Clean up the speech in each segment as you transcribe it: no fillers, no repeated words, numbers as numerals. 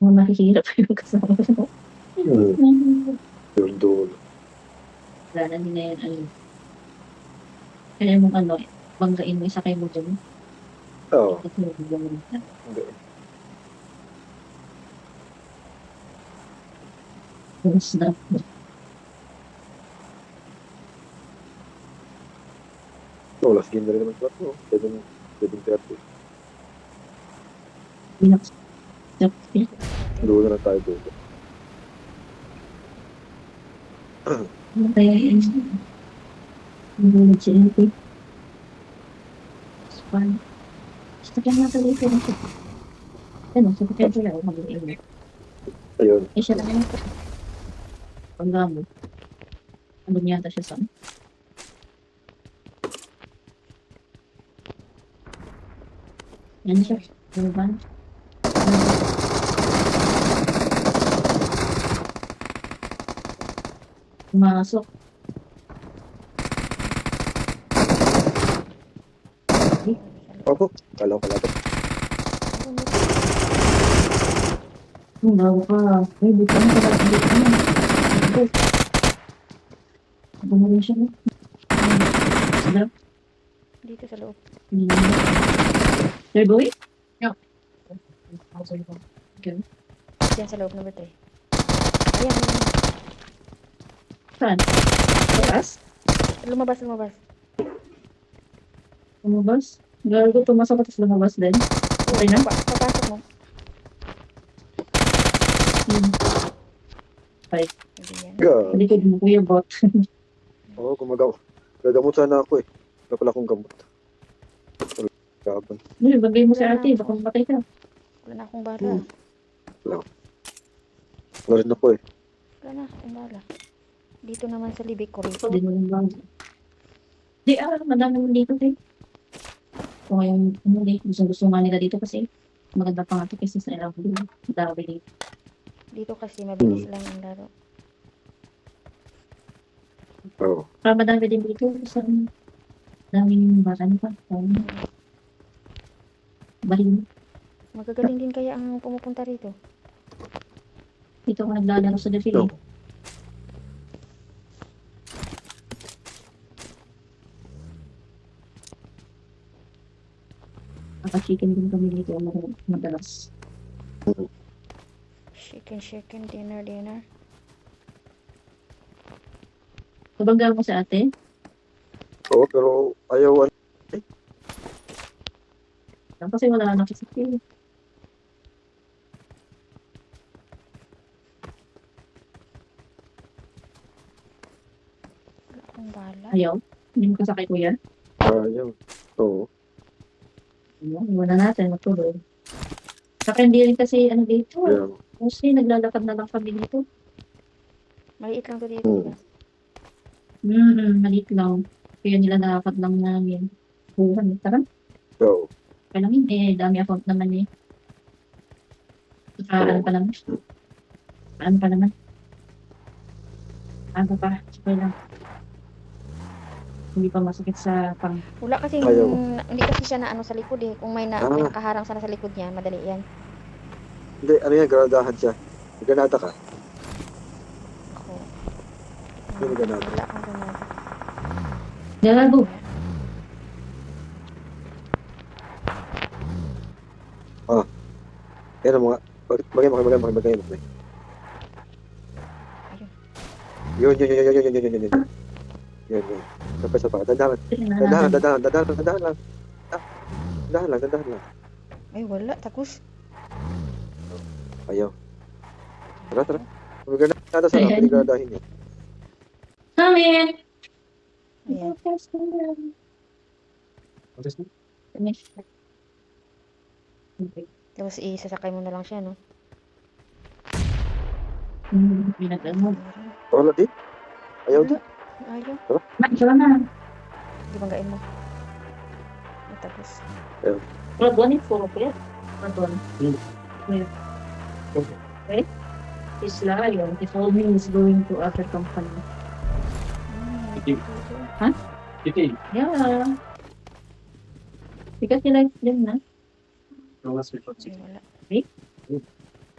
mga mahihirap yung kasama mo. Yung dulo. Wala na din na yan, ano. Kaya mong ano, banggain mo, isakay mo dyan. Oo. At mo mo na. Hindi. Tapos na. Oh, last game na rin naman slot mo. 7:30. Pinak- Dulo na lang tayo dulo. Ano kaya yun? Nagulog si LP. Span. Sakyan nga tuloy ko. Ano, sakyan sila ako mag-iingat. Ayun. Eh, siya lang yun. Paggamot. Ano niya ata siya sa yan siya. Ano ba? Pumasok. Opo. Kala ko pala ito. Bago ka. Ay, dito na pala. Dito na. Dito. Bumulong siya. Sila. Dito sa loob. Third boy? No. Okay. Diyan sa loob, number 3. Ayan, ayan. Saan? Taas? Lumabas. Lumabas? Gago, pumasok at lumabas din. Okay na? Papasok mo. Ay, Hindi yan. likod mo, kuya bot. Oo, gumagaw. Gagamot sana ako eh. Wala pala akong gamot. Gaban. Bagay mo sa ate, baka mamatay ka. Wala na akong bala. Wala rin ako eh. Wala na akong bala. Dito naman sa libig ko rito. Hindi mo lang bago. Di madami mo dito eh. Kung yung gusto nga nila dito kasi maganda pa nga ito kasi sa ilang dito. Dami dito. Dito kasi mabilis lang ang laro. Oo. Para madami din dito sa daming bata pa. Balik. Magagaling din kaya ang pumupunta rito. Dito ako naglalaro sa defile. No. Naka-chicken din kami dito madalas. Chicken, dinner. Kabangga mo sa ate? Oo, pero ayaw. Kasi wala na kasi skill. Wala akong bala. Ayaw. Hindi mo kasakay kuya. Ayaw. Oo. Iwan na natin, matulog. Saka hindi rin kasi ano dito. Ayaw. Mostly naglalakad na lang kami dito. Maliit lang to dito. Maliit lang. Kaya nila nakakad lang namin. Buwan, tara. Oo. Kaya lang yun, dami account naman eh. Saka ano pa naman. Ano pa, sige lang. Hindi pa masakit sa pang. Wala kasi hindi kasi siya na ano sa likod eh. Kung may nakaharang sana sa likod niya, madali yan. Hindi, ano yan, granadahan siya. May granada ka. Ako. May granada. Wala akong granada. Gago. Yan ang mga, bagay mo. Yun. Yun. Sapa. Dandahan lang. Dandahan lang. Ay, wala. Takus. Ayaw. Tara. May granada sana, pwede granadahin niya. Amen. Ayan. Tapos isasakay mo na lang siya, no? Pinag-ano. Wala di? Ayaw di? Ayaw. Nakisala na. Di banggain mo. Tapos. Blood one is for okay. Blood one. Okay. He's lying. He told me he's going to other company. Huh? Yeah. Because he likes them na. Wala.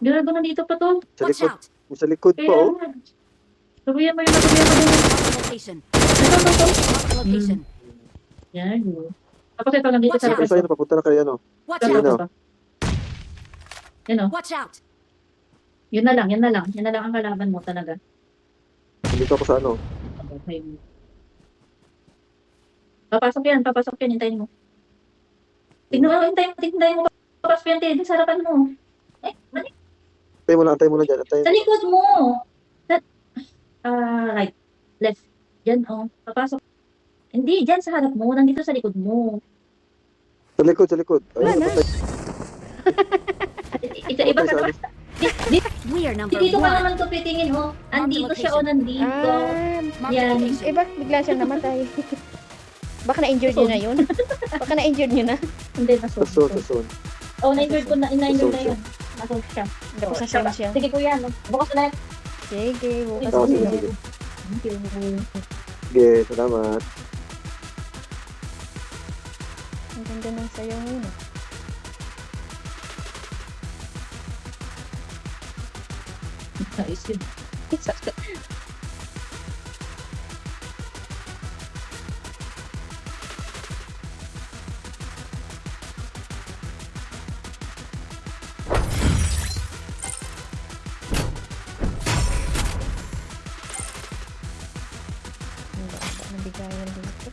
Gago nandito pa to. Sa Watch likod. out! Sa likod pa, Kaya oh. nga. Sabihan mo yun, sabihan mo din. Mark the location. Ito. Mark the location. Yan. Tapos ito nandito Watch sa out. Ito sa'yo, papunta na kayo, ano. Watch Ito, Ayun, out! oh. Yan o. Watch out! Yun na lang, yan na lang. Yan na lang ang kalaban mo talaga. Nandito ako sa ano. Okay. Papasok yan, hintayin mo. Tignan mo, hintayin mo. Papasok yan, tignan sa harapan mo. Eh, mali. Antay mo na dyan. Antay. Sa likod mo. Right. Left. Yan, oh. Papasok. Hindi, dyan sa harap mo. Nandito sa likod mo. Sa likod. Wala Ayun, na. patay. Iba ka Patay naman. sa We are number Dito ka one. naman to pitingin, oh. Andito siya, oh, nandito. Mark the Yan. location. Eh, bakit bigla siyang namatay? Baka na-injured nyo na yun? Baka na-injured nyo na? Hindi, Sa nasunod. zone. Oh, na-injured ko na, na-injured na Nasunod yun. Nasunod siya. Tapos na siya siya. Sige, kuya, no? Bukas na lang. Sige, bukas Oh, na sige, siya. sige. Thank you. Sige, salamat. Ang ganda ng sayo ngayon. ah. Ayos yun. Ang ganda ng bigayan dito.